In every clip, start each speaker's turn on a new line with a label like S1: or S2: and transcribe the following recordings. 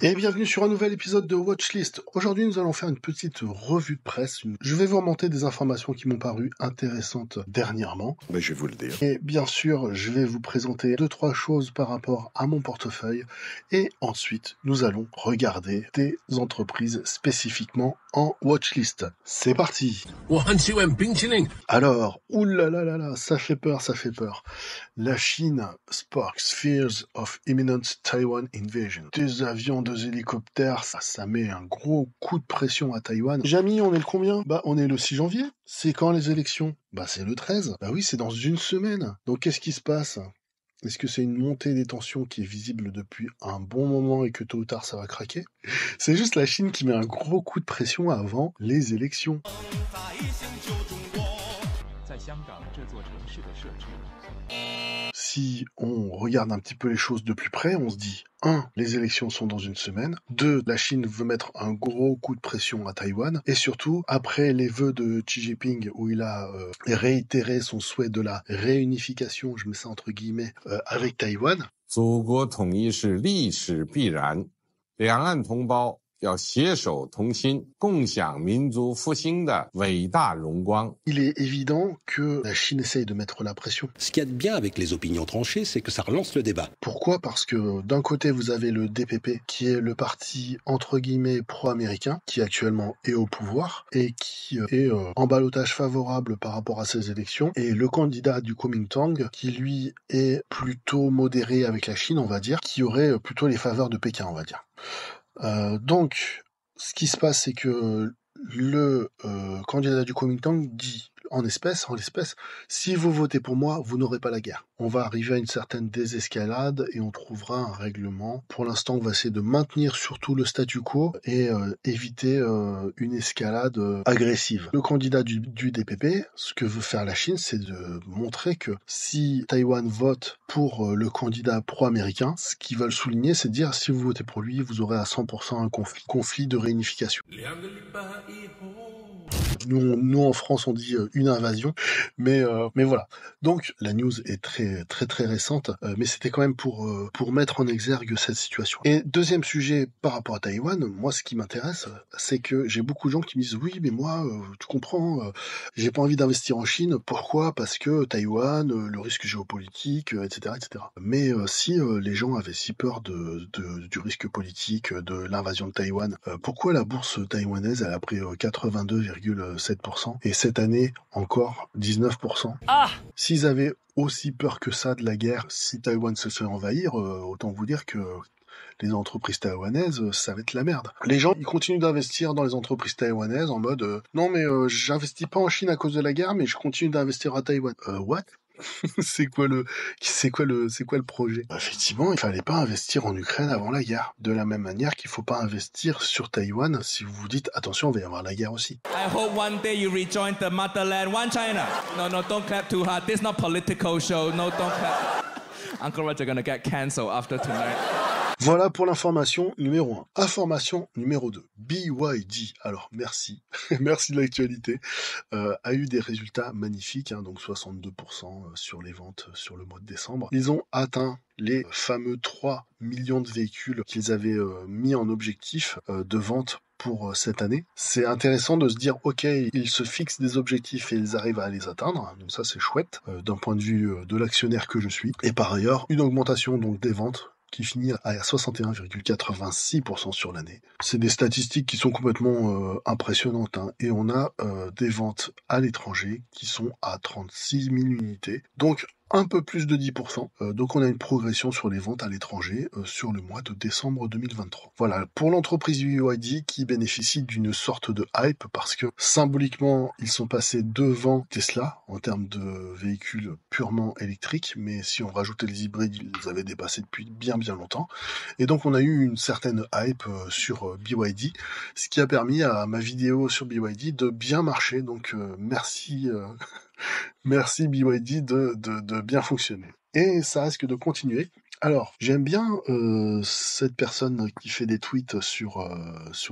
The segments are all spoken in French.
S1: Et bienvenue sur un nouvel épisode de Watchlist. Aujourd'hui, nous allons faire une petite revue de presse. Je vais vous remonter des informations qui m'ont paru intéressantes dernièrement.
S2: Mais je vais vous le dire.
S1: Et bien sûr, je vais vous présenter 2-3 choses par rapport à mon portefeuille. Et ensuite, nous allons regarder des entreprises spécifiquement en Watchlist. C'est parti. Alors, oulalalala, ça fait peur, ça fait peur. La Chine sparks fears of imminent Taiwan invasion. Des avions, des hélicoptères, ça met un gros coup de pression à Taïwan. Jamy, on est le combien ? On est le 6 janvier. C'est quand les élections ? C'est le 13. Oui, c'est dans une semaine. Donc qu'est-ce qui se passe ? Est-ce que c'est une montée des tensions qui est visible depuis un bon moment et que tôt ou tard ça va craquer ? C'est juste la Chine qui met un gros coup de pression avant les élections. Si on regarde un petit peu les choses de plus près, on se dit 1. Les élections sont dans une semaine. 2. La Chine veut mettre un gros coup de pression à Taïwan. Et surtout, après les vœux de Xi Jinping, où il a réitéré son souhait de la réunification, je mets ça entre guillemets, avec Taïwan.
S3: 祖国统一是历史必然，两岸同胞要携手同心，共享民族复兴的伟大荣光。
S1: Il est évident que la Chine essaye de mettre la pression.
S4: Ce qu'il y a de bien avec les opinions tranchées, c'est que ça relance le débat.
S1: Pourquoi ? Parce que d'un côté, vous avez le DPP, qui est le parti entre guillemets pro-américain, qui actuellement est au pouvoir, et qui est en ballottage favorable par rapport à ces élections, et le candidat du Kuomintang, qui lui est plutôt modéré avec la Chine, on va dire, qui aurait plutôt les faveurs de Pékin, on va dire. Donc, ce qui se passe, c'est que le candidat du Kuomintang dit en l'espèce, si vous votez pour moi, vous n'aurez pas la guerre. On va arriver à une certaine désescalade et on trouvera un règlement. Pour l'instant, on va essayer de maintenir surtout le statu quo et éviter une escalade agressive. Le candidat du DPP, ce que veut faire la Chine, c'est de montrer que si Taïwan vote pour le candidat pro-américain, ce qu'ils veulent souligner, c'est de dire si vous votez pour lui, vous aurez à 100% un conflit de réunification. Nous en France on dit une invasion, mais voilà. Donc la news est très très très récente, mais c'était quand même pour mettre en exergue cette situation. Et deuxième sujet par rapport à Taïwan, moi ce qui m'intéresse, c'est que j'ai beaucoup de gens qui me disent oui mais moi tu comprends, j'ai pas envie d'investir en Chine. Pourquoi ? Parce que Taïwan, le risque géopolitique, etc. Mais si les gens avaient si peur du risque politique, de l'invasion de Taïwan, pourquoi la bourse taïwanaise elle a pris 82,7% et cette année encore 19%. S'ils avaient aussi peur que ça de la guerre, si Taïwan se fait envahir, autant vous dire que les entreprises taïwanaises, ça va être la merde. Les gens, ils continuent d'investir dans les entreprises taïwanaises en mode non mais j'investis pas en Chine à cause de la guerre, mais je continue d'investir à Taïwan. What ? C'est quoi le projet ? Effectivement, il fallait pas investir en Ukraine avant la guerre. De la même manière qu'il faut pas investir sur Taïwan si vous vous dites attention, il va y avoir la guerre aussi.
S5: I hope one day you rejoin the motherland, one China. No, don't clap too hard. This is not political show. No, don't clap. Uncle Roger gonna get cancelled after tonight.
S1: Voilà pour l'information numéro 1. Information numéro 2. BYD, alors merci, merci de l'actualité, a eu des résultats magnifiques, donc 62% sur les ventes sur le mois de décembre. Ils ont atteint les fameux 3 millions de véhicules qu'ils avaient mis en objectif de vente pour cette année. C'est intéressant de se dire, ok, ils se fixent des objectifs et ils arrivent à les atteindre, donc ça c'est chouette, d'un point de vue de l'actionnaire que je suis. Et par ailleurs, une augmentation donc des ventes, qui finit à 61,86% sur l'année. C'est des statistiques qui sont complètement impressionnantes, et on a des ventes à l'étranger qui sont à 36 000 unités. Donc un peu plus de 10%. Donc on a une progression sur les ventes à l'étranger sur le mois de décembre 2023. Voilà, pour l'entreprise BYD qui bénéficie d'une sorte de hype parce que symboliquement, ils sont passés devant Tesla en termes de véhicules purement électriques, mais si on rajoutait les hybrides, ils les avaient dépassés depuis bien longtemps. Et donc on a eu une certaine hype sur BYD, ce qui a permis à ma vidéo sur BYD de bien marcher. Donc merci BYD de bien fonctionner. Et ça risque de continuer Alors, j'aime bien cette personne qui fait des tweets sur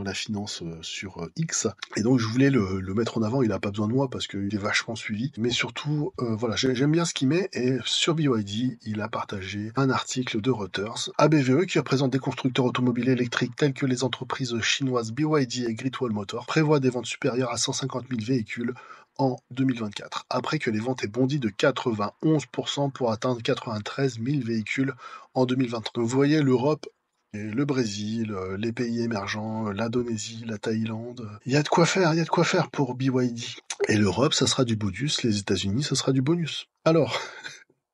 S1: la finance sur X, et donc je voulais le mettre en avant. Il a pas besoin de moi parce qu'il est vachement suivi, mais surtout, voilà, j'aime bien ce qu'il met. Et sur BYD, il a partagé un article de Reuters. ABVE, qui représente des constructeurs automobiles électriques tels que les entreprises chinoises BYD et Great Wall Motor, prévoit des ventes supérieures à 150 000 véhicules en 2024, après que les ventes aient bondi de 91% pour atteindre 93 000 véhicules en 2023. Donc vous voyez, l'Europe, le Brésil, les pays émergents, l'Indonésie, la Thaïlande, il y a de quoi faire pour BYD. Et l'Europe, ça sera du bonus, les États-Unis, ça sera du bonus. Alors,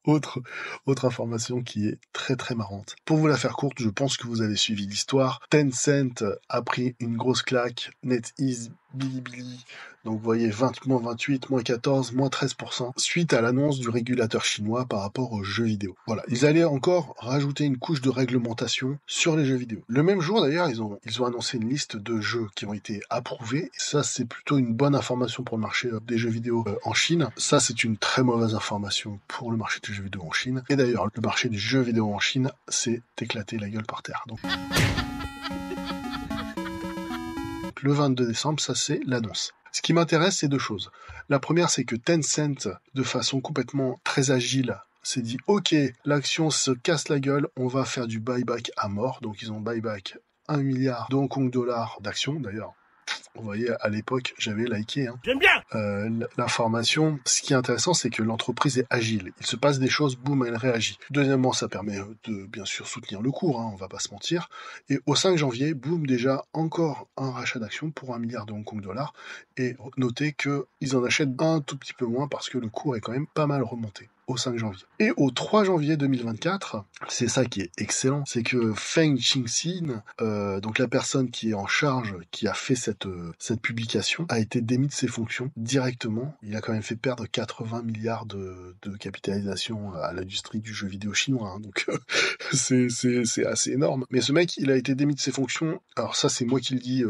S1: autre information qui est très très marrante. Pour vous la faire courte, je pense que vous avez suivi l'histoire. Tencent a pris une grosse claque, NetEase, Bilibili, donc vous voyez moins 28, moins 14, moins 13%, suite à l'annonce du régulateur chinois par rapport aux jeux vidéo. Voilà, ils allaient encore rajouter une couche de réglementation sur les jeux vidéo. Le même jour d'ailleurs, ils ont annoncé une liste de jeux qui ont été approuvés. Et ça, c'est plutôt une bonne information pour le marché des jeux vidéo en Chine. Ça, c'est une très mauvaise information pour le marché des jeux vidéo en Chine. Et d'ailleurs, le marché des jeux vidéo en Chine s'est éclaté la gueule par terre. Donc le 22 décembre, ça c'est l'annonce. Ce qui m'intéresse, c'est deux choses. La première, c'est que Tencent, de façon complètement très agile, s'est dit « Ok, l'action se casse la gueule, on va faire du buyback à mort. » Donc ils ont buyback 1 milliard de Hong Kong dollars d'actions. D'ailleurs, vous voyez, à l'époque, j'avais liké. J'aime bien l'information. Ce qui est intéressant, c'est que l'entreprise est agile. Il se passe des choses, boum, elle réagit. Deuxièmement, ça permet de, bien sûr, soutenir le cours, on va pas se mentir. Et au 5 janvier, boum, déjà, encore un rachat d'actions pour 1 milliard de Hong Kong dollars. Et notez qu'ils en achètent un tout petit peu moins parce que le cours est quand même pas mal remonté au 5 janvier. Et au 3 janvier 2024, c'est ça qui est excellent, c'est que Feng Qingxin, donc la personne qui est en charge, qui a fait cette publication, a été démis de ses fonctions directement. Il a quand même fait perdre 80 milliards de capitalisation à l'industrie du jeu vidéo chinois, donc c'est assez énorme. Mais ce mec, il a été démis de ses fonctions. Alors ça, c'est moi qui le dis,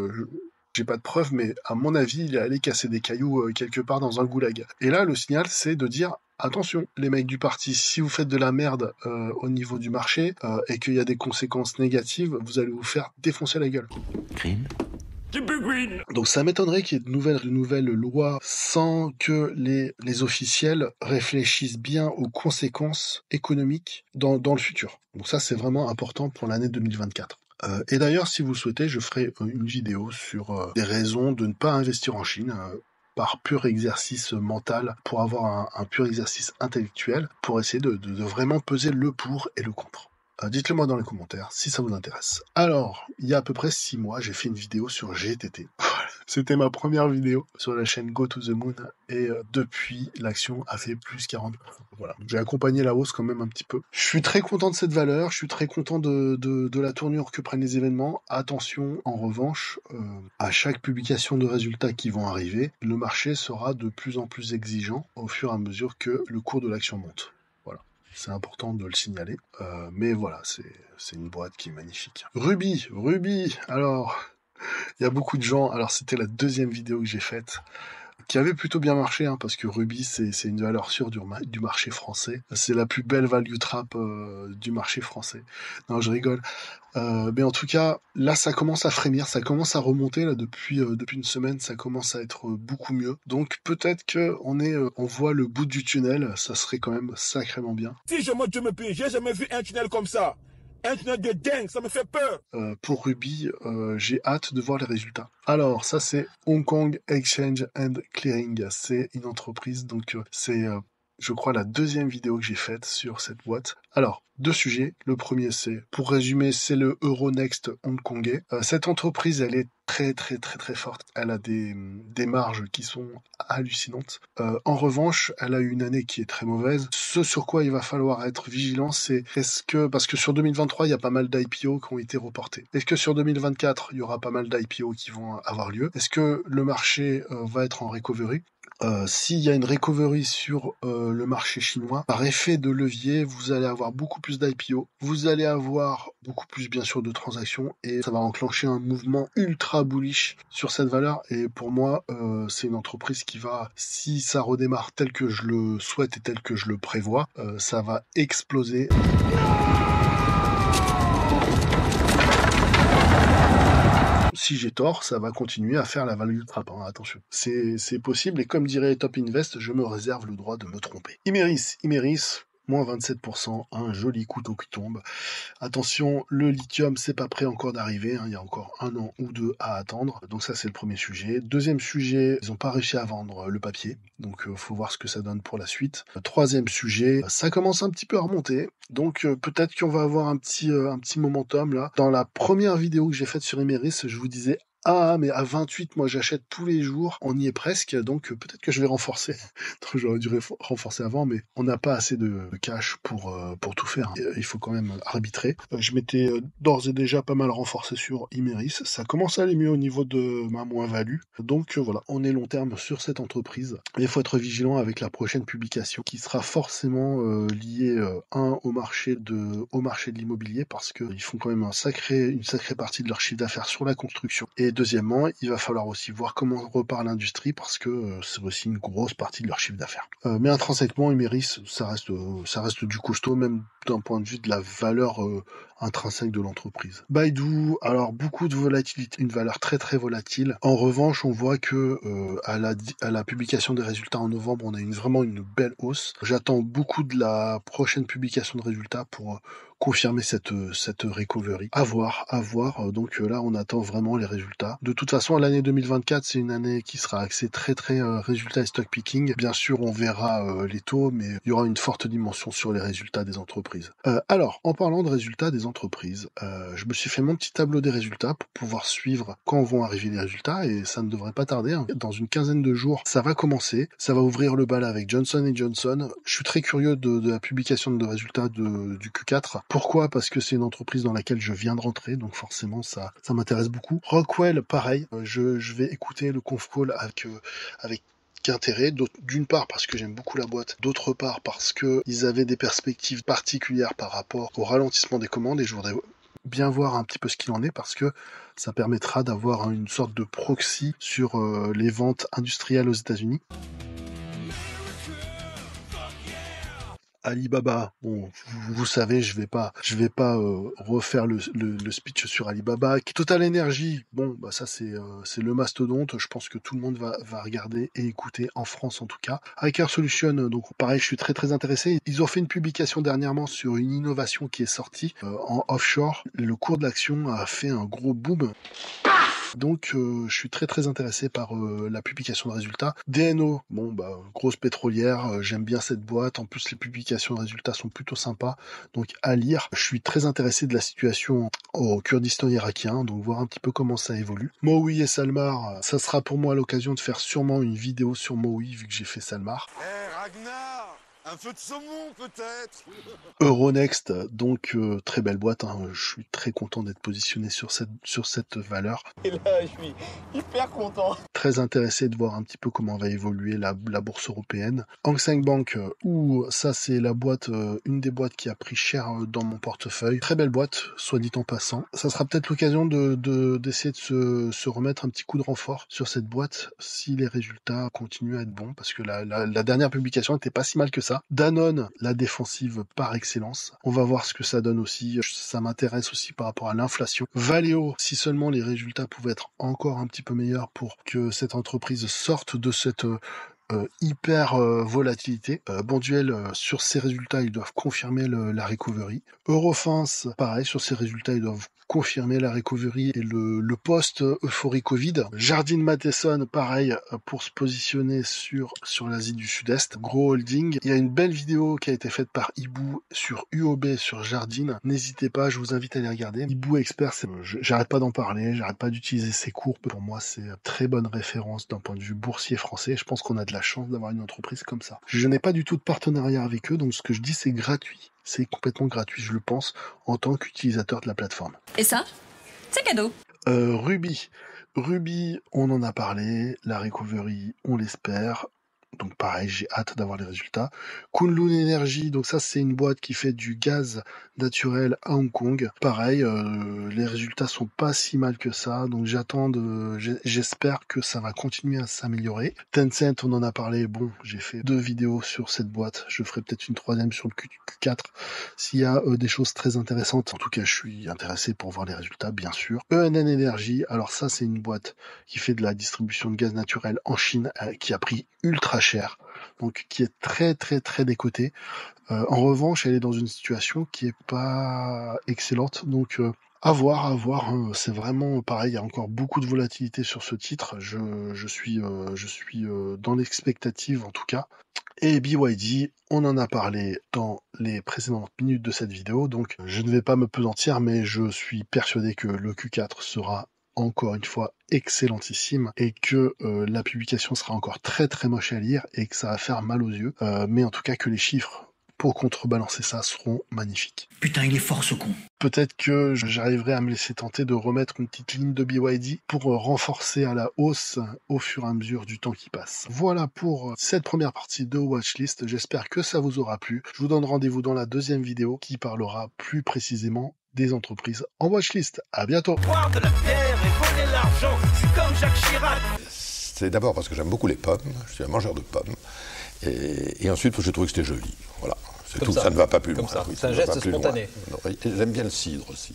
S1: j'ai pas de preuves, mais à mon avis, il est allé casser des cailloux quelque part dans un goulag. Et là, le signal, c'est de dire attention, les mecs du parti, si vous faites de la merde au niveau du marché et qu'il y a des conséquences négatives, vous allez vous faire défoncer la gueule. Green. Donc ça m'étonnerait qu'il y ait de nouvelles lois sans que les officiels réfléchissent bien aux conséquences économiques dans le futur. Donc ça, c'est vraiment important pour l'année 2024. Et d'ailleurs, si vous le souhaitez, je ferai une vidéo sur des raisons de ne pas investir en Chine par pur exercice mental, pour avoir un pur exercice intellectuel, pour essayer de vraiment peser le pour et le contre. Dites-le moi dans les commentaires si ça vous intéresse. Alors, il y a à peu près 6 mois, j'ai fait une vidéo sur GTT. C'était ma première vidéo sur la chaîne Go to the Moon, et depuis, l'action a fait plus 40%. Voilà, j'ai accompagné la hausse quand même un petit peu. Je suis très content de cette valeur, je suis très content de la tournure que prennent les événements. Attention, en revanche, à chaque publication de résultats qui vont arriver, le marché sera de plus en plus exigeant au fur et à mesure que le cours de l'action monte. Voilà. C'est important de le signaler. Mais voilà, c'est une boîte qui est magnifique. Ruby, alors, il y a beaucoup de gens, alors c'était la deuxième vidéo que j'ai faite, qui avait plutôt bien marché, parce que Ruby, c'est une valeur sûre du marché français. C'est la plus belle value trap du marché français. Non, je rigole. Mais en tout cas, là, ça commence à frémir, ça commence à remonter, là, depuis une semaine, ça commence à être beaucoup mieux. Donc, peut-être que on voit le bout du tunnel, ça serait quand même sacrément bien.
S2: Si je me prie, j'ai jamais vu un tunnel comme ça. Un tunnel de dingue, ça me fait peur.
S1: Pour Ruby, j'ai hâte de voir les résultats. Alors, ça, c'est Hong Kong Exchange and Clearing. C'est une entreprise, donc c'est... je crois, la deuxième vidéo que j'ai faite sur cette boîte. Alors, 2 sujets. Le premier, pour résumer, c'est le Euronext hongkongais. Cette entreprise, elle est très, très, très, très forte. Elle a des marges qui sont hallucinantes. En revanche, elle a eu une année qui est très mauvaise. Ce sur quoi il va falloir être vigilant, c'est parce que sur 2023, il y a pas mal d'IPO qui ont été reportés. Est-ce que sur 2024, il y aura pas mal d'IPO qui vont avoir lieu? Est-ce que le marché va être en recovery? S'il y a une recovery sur le marché chinois, par effet de levier, vous allez avoir beaucoup plus d'IPO, vous allez avoir beaucoup plus bien sûr de transactions, et ça va enclencher un mouvement ultra bullish sur cette valeur. Et pour moi, c'est une entreprise qui va, si ça redémarre tel que je le souhaite et tel que je le prévois, ça va exploser. Si j'ai tort, ça va continuer à faire la value trap, hein, attention. C'est possible, et comme dirait Top Invest, je me réserve le droit de me tromper. Imerys, moins 27%, un joli couteau qui tombe. Attention, le lithium, c'est pas prêt encore d'arriver, hein, il y a encore 1 an ou 2 à attendre. Donc ça, c'est le premier sujet. Deuxième sujet, ils n'ont pas réussi à vendre le papier, donc faut voir ce que ça donne pour la suite. Troisième sujet, ça commence un petit peu à remonter, donc peut-être qu'on va avoir un petit momentum là. Dans la première vidéo que j'ai faite sur Imerys, je vous disais mais à 28, moi j'achète tous les jours, on y est presque, donc peut-être que je vais renforcer. Donc, j'aurais dû renforcer avant, mais on n'a pas assez de cash pour tout faire, hein. Il faut quand même arbitrer. Je m'étais d'ores et déjà pas mal renforcé sur Imerys, ça commence à aller mieux au niveau de ma moins-value, donc voilà, on est long terme sur cette entreprise. Il faut être vigilant avec la prochaine publication, qui sera forcément liée, au marché de l'immobilier, parce qu'ils font quand même une sacrée partie de leur chiffre d'affaires sur la construction. Et deuxièmement, il va falloir aussi voir comment repart l'industrie, parce que c'est aussi une grosse partie de leur chiffre d'affaires. Mais intrinsèquement, Imerys, ça reste du costaud, même d'un point de vue de la valeur intrinsèque de l'entreprise. Baidu, alors beaucoup de volatilité, une valeur très très volatile. En revanche, on voit que à la publication des résultats en novembre, on a vraiment une belle hausse. J'attends beaucoup de la prochaine publication de résultats pour confirmer cette recovery. À voir. Donc là, on attend vraiment les résultats. De toute façon, l'année 2024, c'est une année qui sera axée très très résultats et stock picking. Bien sûr, on verra les taux, mais il y aura une forte dimension sur les résultats des entreprises. Alors, en parlant de résultats des entreprises, je me suis fait mon petit tableau des résultats pour pouvoir suivre quand vont arriver les résultats, et ça ne devrait pas tarder, hein. Dans une quinzaine de jours, ça va commencer. Ça va ouvrir le bal avec Johnson & Johnson. Je suis très curieux de la publication de résultats du Q4. Pourquoi ? Parce que c'est une entreprise dans laquelle je viens de rentrer, donc forcément ça m'intéresse beaucoup. Rockwell, pareil, je vais écouter le conf call avec intérêt, d'une part parce que j'aime beaucoup la boîte, d'autre part parce que ils avaient des perspectives particulières par rapport au ralentissement des commandes, et je voudrais bien voir un petit peu ce qu'il en est, parce que ça permettra d'avoir une sorte de proxy sur les ventes industrielles aux États-Unis. Alibaba, bon, vous savez, je vais pas refaire le speech sur Alibaba. Total Energy, bon, bah ça c'est le mastodonte. Je pense que tout le monde va regarder et écouter, en France en tout cas. Hacker Solution, donc pareil, je suis très très intéressé. Ils ont fait une publication dernièrement sur une innovation qui est sortie en offshore. Le cours de l'action a fait un gros boom. Donc je suis très très intéressé par la publication de résultats. DNO, bon bah grosse pétrolière, j'aime bien cette boîte, en plus les publications de résultats sont plutôt sympas, donc à lire. Je suis très intéressé de la situation au Kurdistan irakien, donc voir un petit peu comment ça évolue. Mowi et Salmar, ça sera pour moi l'occasion de faire sûrement une vidéo sur Mowi, vu que j'ai fait Salmar.
S6: Ragnar, un feu de saumon peut-être.
S1: Euronext, donc très belle boîte, hein. Je suis très content d'être positionné sur cette valeur.
S7: Et là, je suis hyper content.
S1: Très intéressé de voir un petit peu comment va évoluer la bourse européenne. Hang Seng Bank, ça c'est la boîte, une des boîtes qui a pris cher dans mon portefeuille. Très belle boîte, soit dit en passant. Ça sera peut-être l'occasion d'essayer de se remettre un petit coup de renfort sur cette boîte si les résultats continuent à être bons, parce que la dernière publication n'était pas si mal que ça. Danone, la défensive par excellence. On va voir ce que ça donne aussi. Ça m'intéresse aussi par rapport à l'inflation. Valeo, si seulement les résultats pouvaient être encore un petit peu meilleurs pour que cette entreprise sorte de cette hyper volatilité. Bonduel, sur ses résultats, ils doivent confirmer la recovery. Eurofins, pareil, sur ses résultats, ils doivent confirmer la recovery et le post-euphorie Covid. Jardine Matheson, pareil, pour se positionner sur l'Asie du Sud-Est. Gros holding. Il y a une belle vidéo qui a été faite par Ibou sur UOB, sur Jardine. N'hésitez pas, je vous invite à les regarder. Ibou Expert, j'arrête pas d'en parler, j'arrête pas d'utiliser ses cours. Pour moi, c'est une très bonne référence d'un point de vue boursier français. Je pense qu'on a de la chance d'avoir une entreprise comme ça. Je n'ai pas du tout de partenariat avec eux, donc ce que je dis, c'est gratuit. C'est complètement gratuit, je le pense, en tant qu'utilisateur de la plateforme.
S8: Et ça, c'est cadeau.
S1: Ruby, on en a parlé, la recovery, on l'espère. Donc pareil, j'ai hâte d'avoir les résultats. Kunlun Energy, donc ça c'est une boîte qui fait du gaz naturel à Hong Kong. Pareil, les résultats sont pas si mal que ça, donc j'espère que ça va continuer à s'améliorer. Tencent, on en a parlé, bon, j'ai fait 2 vidéos sur cette boîte, je ferai peut-être une 3e sur le Q4 s'il y a des choses très intéressantes. En tout cas, je suis intéressé pour voir les résultats, bien sûr. ENN Energy, alors ça c'est une boîte qui fait de la distribution de gaz naturel en Chine, qui a pris ultra cher, donc qui est très très très décotée. En revanche, elle est dans une situation qui est pas excellente, donc à voir, hein. C'est vraiment pareil, il y a encore beaucoup de volatilité sur ce titre, je suis dans l'expectative en tout cas. Et BYD, on en a parlé dans les précédentes minutes de cette vidéo, donc je ne vais pas me pesantir, mais je suis persuadé que le Q4 sera encore une fois excellentissime et que la publication sera encore très très moche à lire et que ça va faire mal aux yeux, mais en tout cas que les chiffres pour contrebalancer ça seront magnifiques.
S9: Putain, il est fort ce con.
S1: Peut-être que j'arriverai à me laisser tenter de remettre une petite ligne de BYD pour renforcer à la hausse au fur et à mesure du temps qui passe. Voilà pour cette première partie de Watchlist, j'espère que ça vous aura plu. Je vous donne rendez-vous dans la 2e vidéo qui parlera plus précisément des entreprises en watchlist. À bientôt.
S10: Boire de la bière et voler l'argent, c'est comme Jacques Chirac.
S11: C'est d'abord parce que j'aime beaucoup les pommes, je suis un mangeur de pommes, et ensuite parce que je trouve que c'était joli. Voilà, c'est tout, ça ne va pas plus loin.
S12: C'est un geste spontané.
S11: J'aime bien le cidre aussi.